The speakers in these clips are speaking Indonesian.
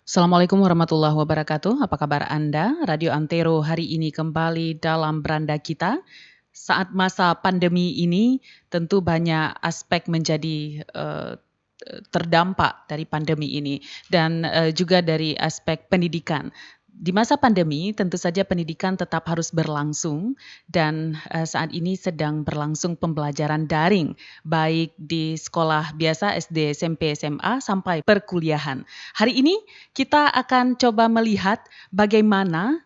Assalamualaikum warahmatullahi wabarakatuh. Apa kabar Anda? Radio Antero hari ini kembali dalam beranda kita. Saat masa pandemi ini tentu banyak aspek menjadi terdampak dari pandemi ini dan juga dari aspek pendidikan. Di masa pandemi tentu saja pendidikan tetap harus berlangsung dan saat ini sedang berlangsung pembelajaran daring baik di sekolah biasa SD, SMP, SMA sampai perkuliahan. Hari ini kita akan coba melihat bagaimana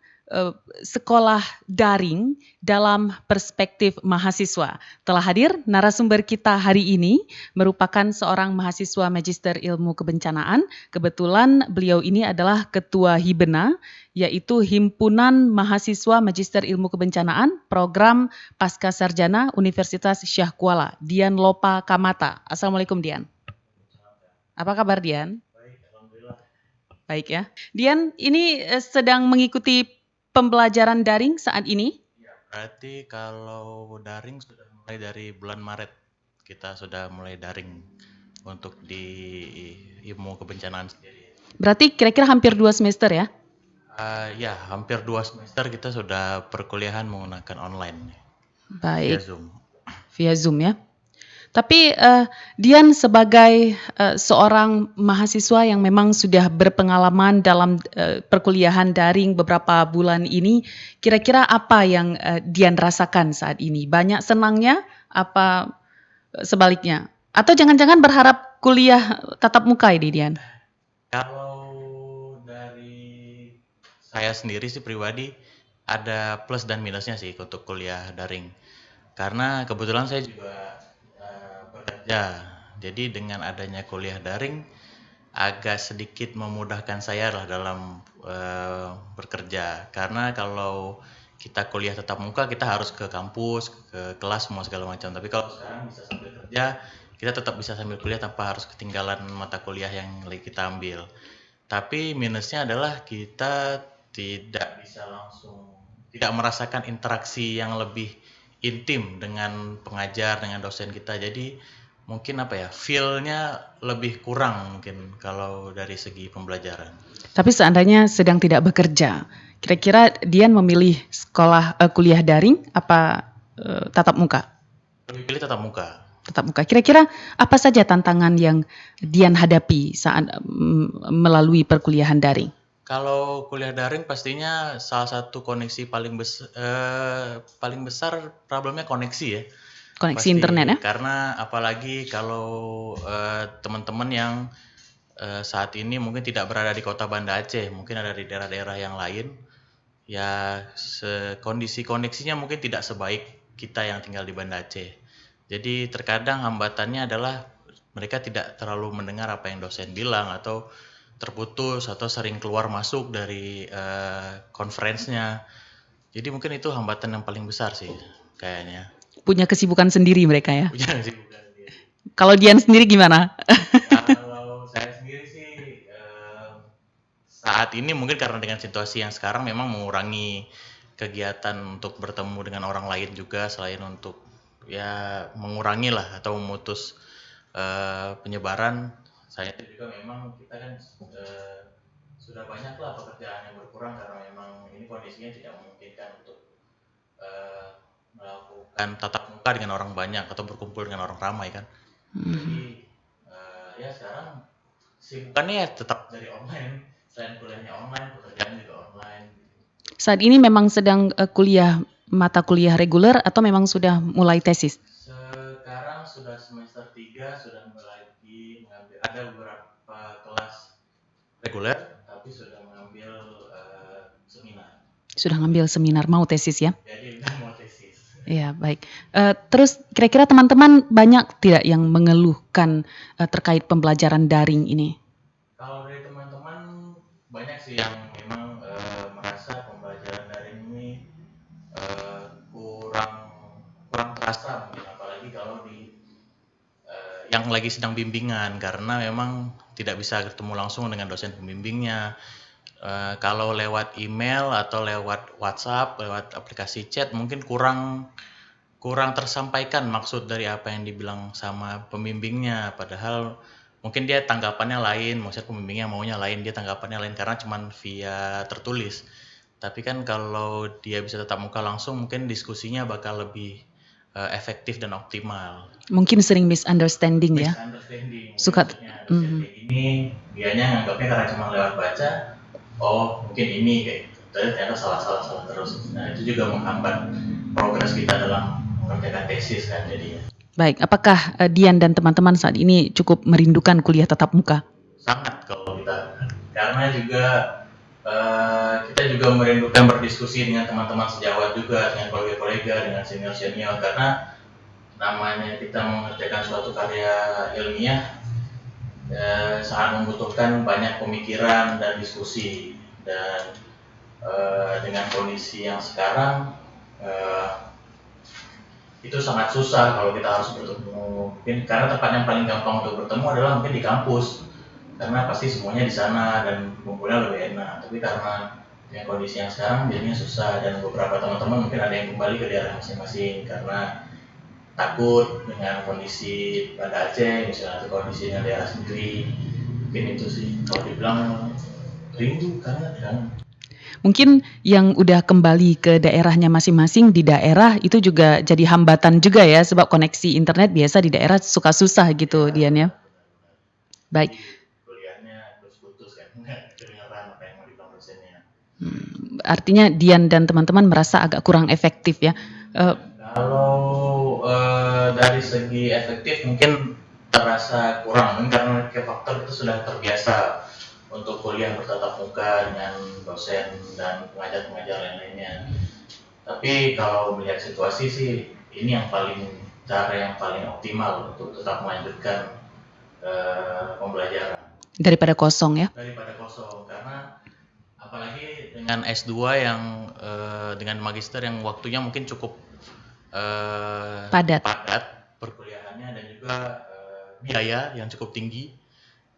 sekolah daring dalam perspektif mahasiswa. Telah hadir narasumber kita hari ini merupakan seorang mahasiswa Magister Ilmu Kebencanaan. Kebetulan beliau ini adalah Ketua Hibena, yaitu Himpunan Mahasiswa Magister Ilmu Kebencanaan Program Pasca Sarjana Universitas Syah Kuala, Dian Lopa Kamata. Assalamualaikum Dian. Apa kabar Dian? Baik, alhamdulillah. Baik ya. Dian, ini sedang mengikuti pembelajaran daring saat ini? Ya, berarti kalau daring sudah mulai dari bulan Maret. Kita sudah mulai daring untuk di ilmu kebencanaan sendiri. Berarti kira-kira hampir 2 semester ya? Ya, hampir 2 semester kita sudah perkuliahan menggunakan online via Baik, Zoom. via Zoom ya. Tapi Dian sebagai seorang mahasiswa yang memang sudah berpengalaman dalam perkuliahan daring beberapa bulan ini, kira-kira apa yang Dian rasakan saat ini? Banyak senangnya apa sebaliknya? Atau jangan-jangan berharap kuliah tatap muka ini Dian? Kalau dari saya sendiri sih pribadi ada plus dan minusnya sih untuk kuliah daring. Karena kebetulan saya juga bekerja. Jadi dengan adanya kuliah daring agak sedikit memudahkan saya lah dalam bekerja. Karena kalau kita kuliah tatap muka kita harus ke kampus, ke kelas semua segala macam. Tapi kalau sekarang bisa sambil kerja, kita tetap bisa sambil kuliah tanpa harus ketinggalan mata kuliah yang lagi kita ambil. Tapi minusnya adalah kita tidak bisa langsung, tidak merasakan interaksi yang lebih intim dengan pengajar, dengan dosen kita. Jadi mungkin apa ya, feel-nya lebih kurang mungkin kalau dari segi pembelajaran. Tapi seandainya sedang tidak bekerja, kira-kira Dian memilih sekolah kuliah daring apa tatap muka? Lebih pilih tatap muka. Tatap muka. Kira-kira apa saja tantangan yang Dian hadapi saat melalui perkuliahan daring? Kalau kuliah daring pastinya salah satu koneksi paling besar problemnya koneksi ya. Koneksi Pasti, internet ya? karena apalagi kalau teman-teman yang saat ini mungkin tidak berada di kota Banda Aceh, mungkin ada di daerah-daerah yang lain, ya kondisi koneksinya mungkin tidak sebaik kita yang tinggal di Banda Aceh. Jadi terkadang hambatannya adalah mereka tidak terlalu mendengar apa yang dosen bilang atau terputus atau sering keluar masuk dari konferensinya. Jadi mungkin itu hambatan yang paling besar sih kayaknya. Punya kesibukan sendiri mereka ya. Punya sih bukan sendiri. Kalau Dian sendiri gimana? Kalau saya sendiri sih saat ini mungkin karena dengan situasi yang sekarang memang mengurangi kegiatan untuk bertemu dengan orang lain juga selain untuk ya mengurangi lah atau memutus penyebaran. Saya juga memang kita kan sudah banyak lah pekerjaan yang berkurang karena memang ini kondisinya tidak memungkinkan untuk melakukan tatap muka dengan orang banyak atau berkumpul dengan orang ramai kan. Jadi ya sekarang sibukannya ya tetap dari online, selain kuliahnya online, pekerjaan juga online. Saat ini memang sedang kuliah mata kuliah reguler atau memang sudah mulai tesis? Sekarang sudah semester 3, sudah mulai mengambil, ada beberapa kelas reguler, tapi sudah mengambil seminar. Sudah ngambil seminar, mau tesis ya? Jadi udah mau tesis. Ya, baik. Terus kira-kira teman-teman banyak tidak yang mengeluhkan terkait pembelajaran daring ini? Kalau dari teman-teman banyak sih yang memang merasa pembelajaran daring ini kurang kurang terasa mungkin apalagi kalau di yang lagi sedang bimbingan karena memang tidak bisa ketemu langsung dengan dosen pembimbingnya. Kalau lewat email atau lewat WhatsApp, lewat aplikasi chat mungkin kurang tersampaikan maksud dari apa yang dibilang sama pembimbingnya. Padahal mungkin dia tanggapannya lain, maksudnya pembimbingnya maunya lain, dia tanggapannya lain karena cuman via tertulis. Tapi kan kalau dia bisa tatap muka langsung, mungkin diskusinya bakal lebih efektif dan optimal. Mungkin sering misunderstanding ya. Misunderstanding, mungkin Suka maksudnya dosen kayak gini, dianya nganggapnya karena cuma lewat baca, oh mungkin ini kayak gitu. Tapi ternyata salah terus. Nah itu juga menghambat progres kita dalam mengerjakan tesis kan jadinya. Baik, apakah Dian dan teman-teman saat ini cukup merindukan kuliah tatap muka? Sangat kalau kita, karena juga kita juga merindukan berdiskusi dengan teman-teman sejawat juga, dengan kolega-kolega, dengan senior-senior, karena namanya kita mengerjakan suatu karya ilmiah sangat membutuhkan banyak pemikiran dan diskusi, dan dengan kondisi yang sekarang itu sangat susah kalau kita harus bertemu. Mungkin karena tempat yang paling gampang untuk bertemu adalah mungkin di kampus, karena pasti semuanya di sana dan kumpulnya lebih enak. Tapi karena dengan kondisi yang sekarang jadinya susah, dan beberapa teman-teman mungkin ada yang kembali ke daerah masing-masing karena takut dengan kondisi Banda Aceh misalnya, atau kondisi dengan daerah sendiri. Mungkin itu sih kalau dibilang rindu karena kan. Mungkin yang udah kembali ke daerahnya masing-masing di daerah itu juga jadi hambatan juga ya, sebab koneksi internet biasa di daerah suka susah gitu Dian ya. Baik. Kuliahnya terus putus kan, nggak kedengeran apa yang mau dibilang dosennya. Artinya Dian dan teman-teman merasa agak kurang efektif ya. Kalau dari segi efektif mungkin terasa kurang, karena faktor itu sudah terbiasa untuk kuliah bertatap muka dengan dosen dan pengajar-pengajar lain-lainnya. Tapi kalau melihat situasi sih, ini cara yang paling optimal untuk tetap melanjutkan pembelajaran. Daripada kosong ya? Daripada kosong, karena apalagi dengan S2 yang dengan magister yang waktunya mungkin cukup padat perkuliahannya, dan juga biaya yang cukup tinggi.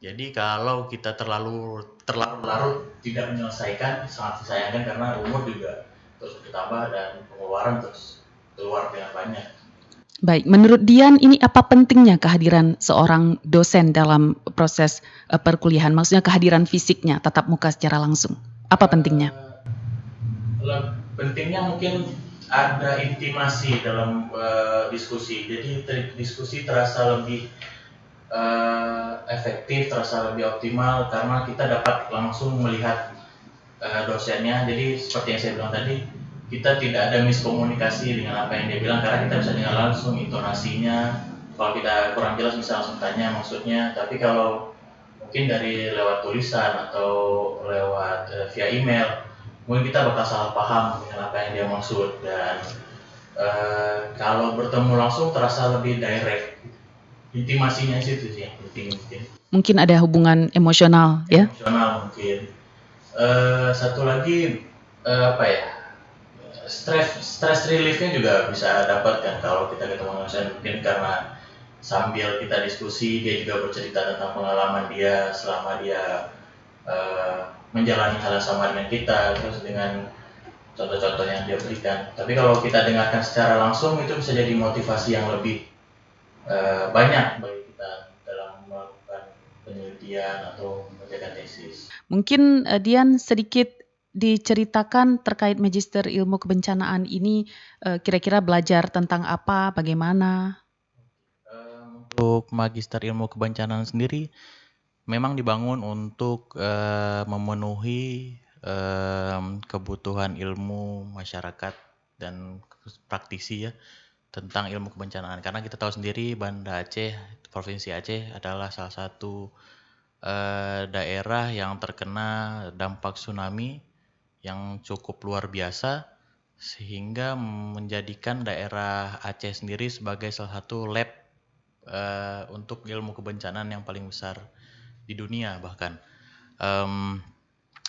Jadi kalau kita terlalu larut tidak menyelesaikan, sangat disayangkan, karena umur juga terus bertambah dan pengeluaran terus keluar dengan banyak. Baik, menurut Dian ini apa pentingnya kehadiran seorang dosen dalam proses perkuliahan? Maksudnya kehadiran fisiknya, tatap muka secara langsung. Apa pentingnya? Pentingnya mungkin ada intimasi dalam diskusi. Jadi diskusi terasa lebih efektif, terasa lebih optimal karena kita dapat langsung melihat dosennya. Jadi seperti yang saya bilang tadi, kita tidak ada miskomunikasi dengan apa yang dia bilang, karena kita bisa dengar langsung intonasinya. Kalau kita kurang jelas bisa langsung tanya maksudnya. Tapi kalau mungkin dari lewat tulisan atau lewat via email, mungkin kita bakal salah paham dengan apa yang dia maksud. Dan kalau bertemu langsung terasa lebih direct, intimasinya situ sih yang penting. Mungkin ada hubungan emosional ya? Emosional mungkin. Satu lagi stress reliefnya juga bisa dapat kan kalau kita ketemu dosen, mungkin karena sambil kita diskusi dia juga bercerita tentang pengalaman dia selama dia menjalani hal yang sama dengan kita, terus dengan contoh-contoh yang dia berikan. Tapi kalau kita dengarkan secara langsung itu bisa jadi motivasi yang lebih banyak bagi kita dalam melakukan penelitian atau mengerjakan tesis. Mungkin Dian sedikit diceritakan terkait Magister Ilmu Kebencanaan ini, kira-kira belajar tentang apa, bagaimana? Untuk Magister Ilmu Kebencanaan sendiri memang dibangun untuk memenuhi kebutuhan ilmu masyarakat dan praktisi ya tentang ilmu kebencanaan. Karena kita tahu sendiri Banda Aceh, Provinsi Aceh adalah salah satu daerah yang terkena dampak tsunami yang cukup luar biasa, sehingga menjadikan daerah Aceh sendiri sebagai salah satu lab untuk ilmu kebencanaan yang paling besar di dunia bahkan.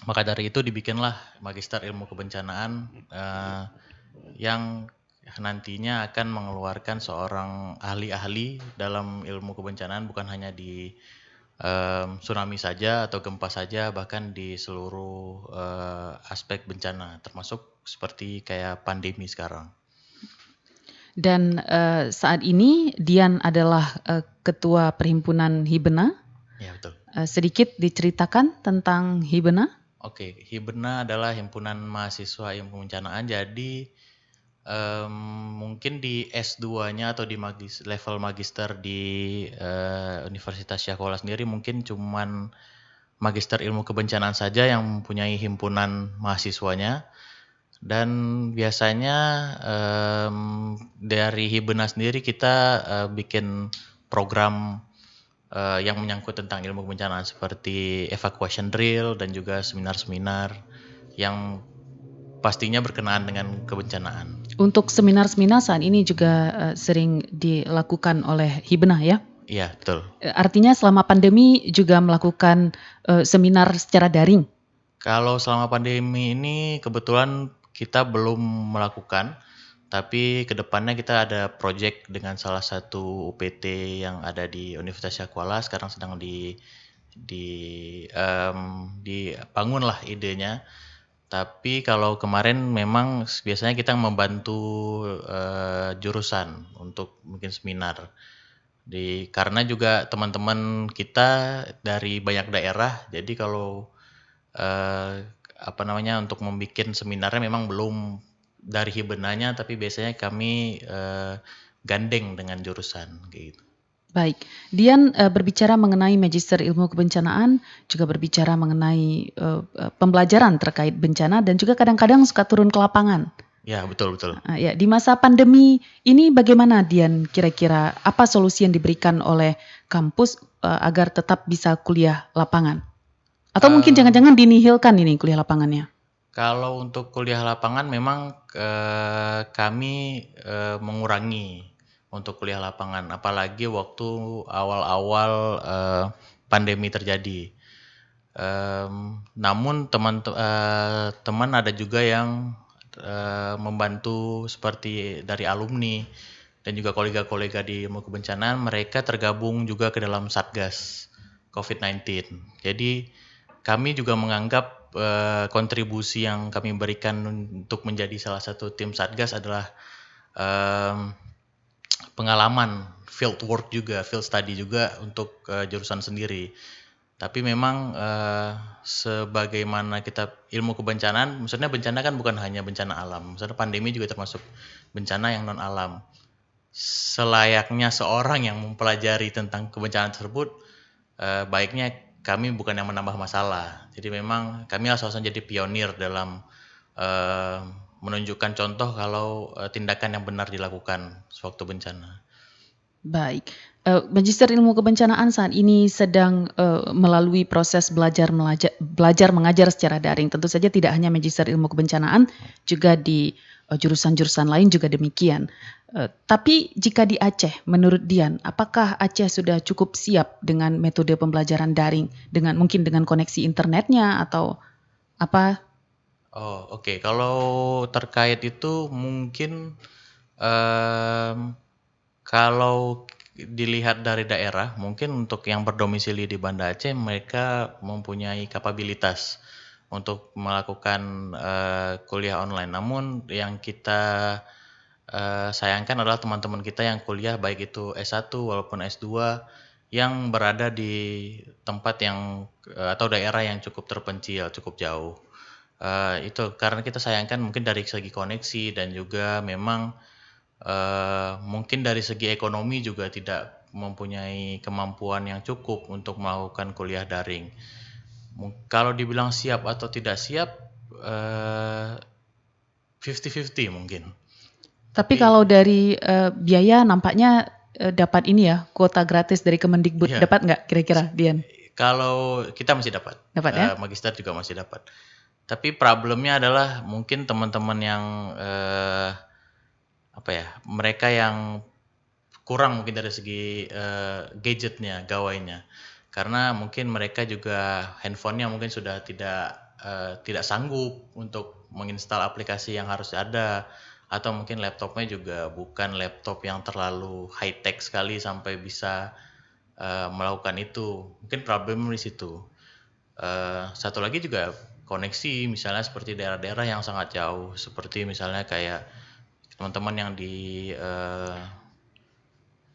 Maka dari itu dibikinlah Magister Ilmu Kebencanaan yang nantinya akan mengeluarkan seorang ahli-ahli dalam ilmu kebencanaan, bukan hanya di tsunami saja atau gempa saja, bahkan di seluruh aspek bencana, termasuk seperti kayak pandemi sekarang. Dan saat ini Dian adalah ketua perhimpunan Hibena. Ya, betul. Sedikit diceritakan tentang Hibena? Oke, Hibena adalah himpunan mahasiswa ilmu kebencanaan. Jadi mungkin di S2-nya atau di level magister di Universitas Syakola sendiri mungkin cuman magister ilmu kebencanaan saja yang mempunyai himpunan mahasiswanya. Dan biasanya dari Hibena sendiri kita bikin program yang menyangkut tentang ilmu kebencanaan seperti evacuation drill dan juga seminar-seminar yang pastinya berkenaan dengan kebencanaan. Untuk seminar-seminar saat ini juga sering dilakukan oleh Hibena ya? Iya, betul. Artinya selama pandemi juga melakukan seminar secara daring? Kalau selama pandemi ini kebetulan kita belum melakukan, tapi kedepannya kita ada project dengan salah satu UPT yang ada di Universitas Syakuala, sekarang sedang dibangun lah idenya. Tapi kalau kemarin memang biasanya kita membantu jurusan untuk mungkin seminar. Karena juga teman-teman kita dari banyak daerah, jadi kalau untuk membuat seminarnya memang belum dari Hibenanya, tapi biasanya kami gandeng dengan jurusan gitu. Baik, Dian berbicara mengenai Magister Ilmu Kebencanaan, juga berbicara mengenai pembelajaran terkait bencana dan juga kadang-kadang suka turun ke lapangan. Ya, betul. Ya, di masa pandemi ini bagaimana Dian kira-kira apa solusi yang diberikan oleh kampus agar tetap bisa kuliah lapangan? Atau mungkin jangan-jangan dinihilkan ini kuliah lapangannya? Kalau untuk kuliah lapangan memang kami mengurangi untuk kuliah lapangan, apalagi waktu awal-awal pandemi terjadi. Namun teman ada juga yang membantu seperti dari alumni dan juga kolega-kolega di ilmu kebencanaan, mereka tergabung juga ke dalam Satgas COVID-19. Jadi kami juga menganggap kontribusi yang kami berikan untuk menjadi salah satu tim Satgas adalah pengalaman field work juga, field study juga untuk jurusan sendiri. Tapi memang sebagaimana kita ilmu kebencanaan, maksudnya bencana kan bukan hanya bencana alam, maksudnya pandemi juga termasuk bencana yang non alam. Selayaknya seorang yang mempelajari tentang kebencanaan tersebut, baiknya kami bukan yang menambah masalah. Jadi memang kami harus jadi pionir dalam menunjukkan contoh kalau tindakan yang benar dilakukan sewaktu bencana. Baik, Magister Ilmu Kebencanaan saat ini sedang melalui proses belajar mengajar secara daring. Tentu saja tidak hanya Magister Ilmu Kebencanaan, juga di jurusan-jurusan lain juga demikian. Tapi jika di Aceh, menurut Dian, apakah Aceh sudah cukup siap dengan metode pembelajaran daring, mungkin dengan koneksi internetnya atau apa? Oh, oke. Kalau terkait itu mungkin kalau dilihat dari daerah, mungkin untuk yang berdomisili di Banda Aceh, mereka mempunyai kapabilitas untuk melakukan kuliah online. Namun yang kita sayangkan adalah teman-teman kita yang kuliah baik itu S1 walaupun S2 yang berada di tempat yang atau daerah yang cukup terpencil, cukup jauh. Itu karena kita sayangkan mungkin dari segi koneksi dan juga memang mungkin dari segi ekonomi juga tidak mempunyai kemampuan yang cukup untuk melakukan kuliah daring. Kalau dibilang siap atau tidak siap, 50-50 mungkin. Tapi kalau dari biaya nampaknya dapat ini ya, kuota gratis dari Kemendikbud. Iya. Dapat nggak kira-kira, Dian? Kalau kita masih dapat. Dapat ya? Magister juga masih dapat. Tapi problemnya adalah mungkin teman-teman yang mereka yang kurang mungkin dari segi gadgetnya, gawainya. Karena mungkin mereka juga handphonenya mungkin sudah tidak sanggup untuk menginstal aplikasi yang harus ada, atau mungkin laptopnya juga bukan laptop yang terlalu high tech sekali sampai bisa melakukan itu. Mungkin problem di situ. Satu lagi juga koneksi, misalnya seperti daerah-daerah yang sangat jauh, seperti misalnya kayak teman-teman yang di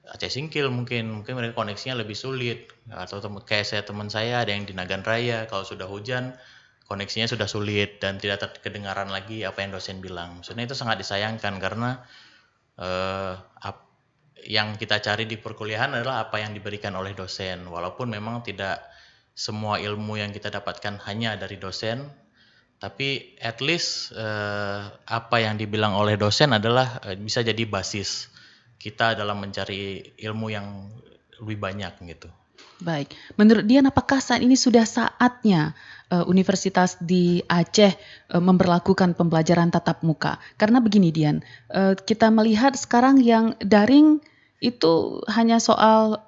Aceh Singkil mungkin mereka koneksinya lebih sulit, atau kayak teman saya ada yang di Nagan Raya, kalau sudah hujan koneksinya sudah sulit dan tidak kedengaran lagi apa yang dosen bilang. Maksudnya itu sangat disayangkan karena eh, yang kita cari di perkuliahan adalah apa yang diberikan oleh dosen, walaupun memang tidak semua ilmu yang kita dapatkan hanya dari dosen, tapi at least apa yang dibilang oleh dosen adalah bisa jadi basis kita dalam mencari ilmu yang lebih banyak gitu. Baik, menurut Dian apakah saat ini sudah saatnya universitas di Aceh memberlakukan pembelajaran tatap muka? Karena begini Dian, kita melihat sekarang yang daring itu hanya soal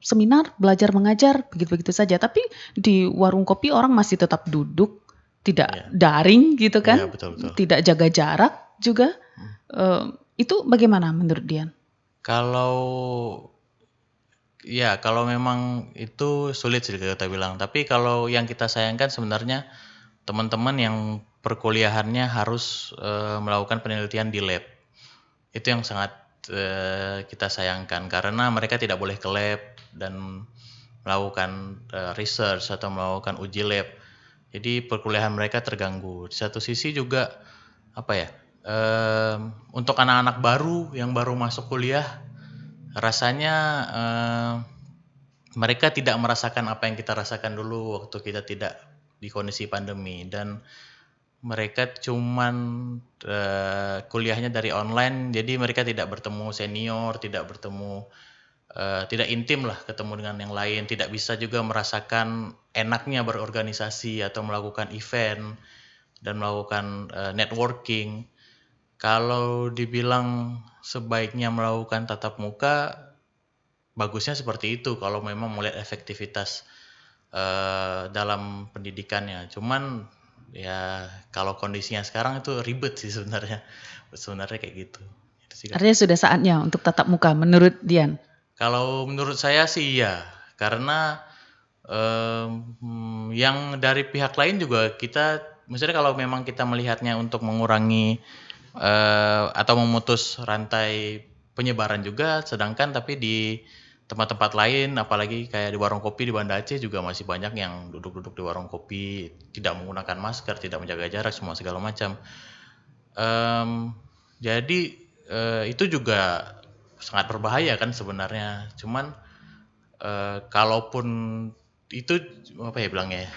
seminar, belajar mengajar, begitu-begitu saja. Tapi di warung kopi orang masih tetap duduk, tidak Ya, daring gitu kan, betul. tidak jaga jarak juga. Itu bagaimana menurut Dian? Kalau memang itu sulit sih kita bilang. Tapi kalau yang kita sayangkan sebenarnya teman-teman yang perkuliahannya harus melakukan penelitian di lab. Itu yang sangat kita sayangkan karena mereka tidak boleh ke lab dan melakukan research atau melakukan uji lab. Jadi perkuliahan mereka terganggu. Di satu sisi juga untuk anak-anak baru yang baru masuk kuliah, rasanya mereka tidak merasakan apa yang kita rasakan dulu waktu kita tidak di kondisi pandemi, dan mereka cuman kuliahnya dari online, jadi mereka tidak bertemu senior, tidak intim lah ketemu dengan yang lain, tidak bisa juga merasakan enaknya berorganisasi atau melakukan event dan melakukan networking. Kalau dibilang sebaiknya melakukan tatap muka, bagusnya seperti itu kalau memang melihat efektivitas dalam pendidikannya. Cuman ya kalau kondisinya sekarang itu ribet sih sebenarnya kayak gitu. Artinya sudah saatnya untuk tatap muka menurut Dian? Kalau menurut saya sih iya, karena yang dari pihak lain juga misalnya kalau memang kita melihatnya untuk mengurangi atau memutus rantai penyebaran juga, sedangkan tapi di tempat-tempat lain, apalagi kayak di warung kopi di Banda Aceh juga masih banyak yang duduk-duduk di warung kopi tidak menggunakan masker, tidak menjaga jarak, semua segala macam. Jadi itu juga sangat berbahaya kan sebenarnya. Cuman kalaupun itu bilangnya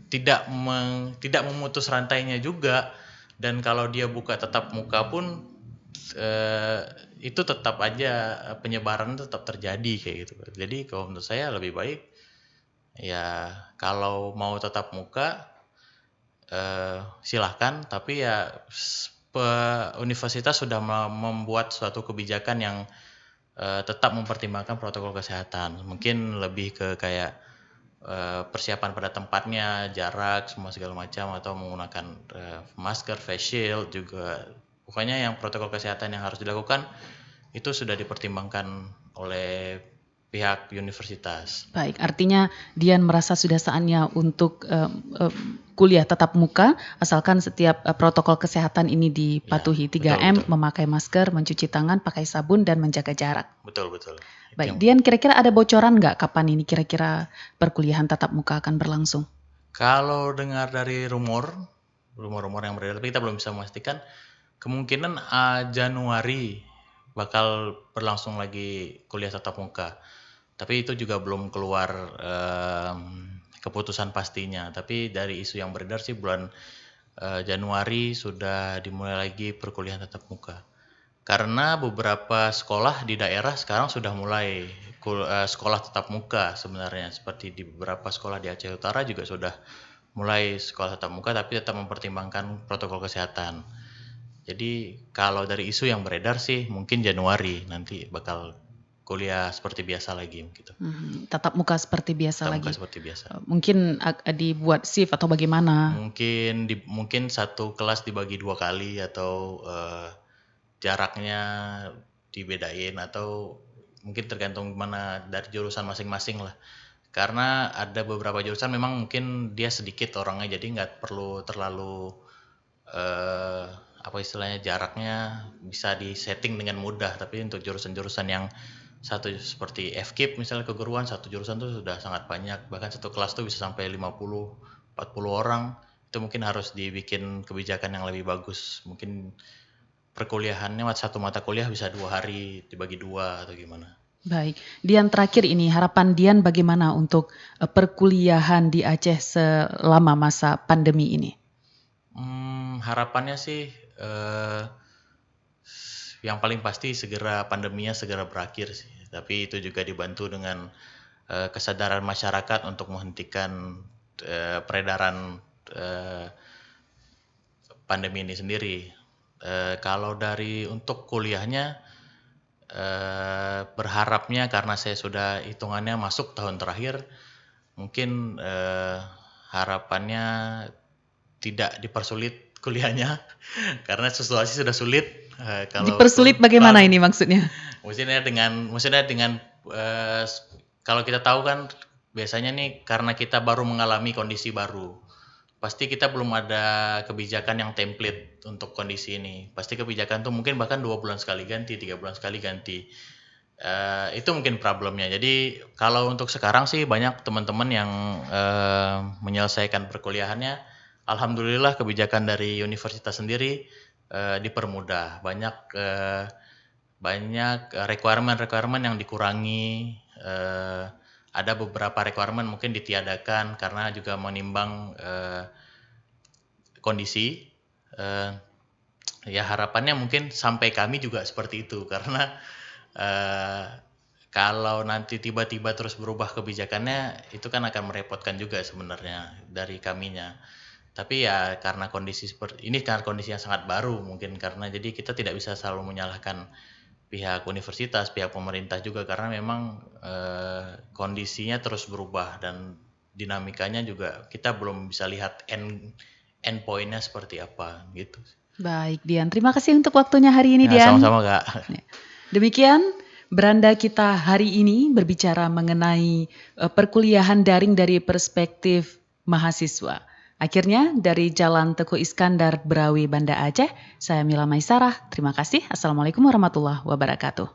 tidak memutus rantainya juga, dan kalau dia buka tatap muka pun itu tetap aja penyebaran tetap terjadi kayak gitu. Jadi kalau menurut saya lebih baik ya kalau mau tatap muka silahkan, tapi ya universitas sudah membuat suatu kebijakan yang tetap mempertimbangkan protokol kesehatan. Mungkin lebih ke kayak persiapan pada tempatnya, jarak, semua segala macam, atau menggunakan masker, face shield juga. Pokoknya yang protokol kesehatan yang harus dilakukan itu sudah dipertimbangkan oleh pihak universitas. Baik, artinya Dian merasa sudah saatnya untuk kuliah tatap muka, asalkan setiap protokol kesehatan ini dipatuhi. 3M, betul. memakai masker, mencuci tangan, pakai sabun, dan menjaga jarak. Betul. Baik, Dian kira-kira ada bocoran nggak kapan ini kira-kira perkuliahan tatap muka akan berlangsung? Kalau dengar dari rumor yang beredar, tapi kita belum bisa memastikan, kemungkinan Januari bakal berlangsung lagi kuliah tatap muka. Tapi itu juga belum keluar keputusan pastinya. Tapi dari isu yang beredar sih bulan Januari sudah dimulai lagi perkuliahan tatap muka. Karena beberapa sekolah di daerah sekarang sudah mulai sekolah tatap muka sebenarnya. Seperti di beberapa sekolah di Aceh Utara juga sudah mulai sekolah tatap muka, tapi tetap mempertimbangkan protokol kesehatan. Jadi kalau dari isu yang beredar sih mungkin Januari nanti bakal kuliah seperti biasa lagi gitu. Tatap muka seperti biasa Tatap lagi. muka seperti biasa. Mungkin dibuat shift atau bagaimana? Mungkin satu kelas dibagi 2 kali, atau jaraknya dibedain, atau mungkin tergantung mana dari jurusan masing-masing lah. Karena ada beberapa jurusan memang mungkin dia sedikit orangnya, jadi nggak perlu terlalu jaraknya bisa disetting dengan mudah. Tapi untuk jurusan-jurusan yang satu seperti FKIP misalnya keguruan, satu jurusan tuh sudah sangat banyak, bahkan satu kelas tuh bisa sampai 50, 40 orang. Itu mungkin harus dibikin kebijakan yang lebih bagus. Mungkin perkuliahannya satu mata kuliah bisa 2 hari dibagi 2 atau gimana. Baik, Dian terakhir ini harapan Dian bagaimana untuk perkuliahan di Aceh selama masa pandemi ini? Harapannya sih yang paling pasti pandeminya segera berakhir sih. Tapi itu juga dibantu dengan kesadaran masyarakat untuk menghentikan peredaran pandemi ini sendiri. Kalau dari untuk kuliahnya berharapnya karena saya sudah hitungannya masuk tahun terakhir, mungkin harapannya tidak dipersulit kuliahnya karena situasi sudah sulit. Dipersulit bagaimana ini maksudnya? Maksudnya dengan kalau kita tahu kan biasanya nih karena kita baru mengalami kondisi baru, pasti kita belum ada kebijakan yang template untuk kondisi ini. Pasti kebijakan tuh mungkin bahkan 2 bulan sekali ganti, 3 bulan sekali ganti. Itu mungkin problemnya. Jadi kalau untuk sekarang sih banyak teman-teman yang menyelesaikan perkuliahannya. Alhamdulillah kebijakan dari universitas sendiri dipermudah. Banyak requirement yang dikurangi. Ada beberapa requirement mungkin ditiadakan karena juga menimbang kondisi. Ya harapannya mungkin sampai kami juga seperti itu karena kalau nanti tiba-tiba terus berubah kebijakannya itu kan akan merepotkan juga sebenarnya dari kaminya. Tapi ya karena kondisi seperti ini, karena kondisi yang sangat baru mungkin, karena jadi kita tidak bisa selalu menyalahkan pihak universitas, pihak pemerintah juga karena memang kondisinya terus berubah dan dinamikanya juga kita belum bisa lihat end point-nya seperti apa gitu. Baik Dian, terima kasih untuk waktunya hari ini Dian. Sama-sama Kak. Demikian beranda kita hari ini berbicara mengenai perkuliahan daring dari perspektif mahasiswa. Akhirnya dari Jalan Teguh Iskandar, Berawi, Banda Aceh, saya Mila Maisarah. Terima kasih. Assalamualaikum warahmatullahi wabarakatuh.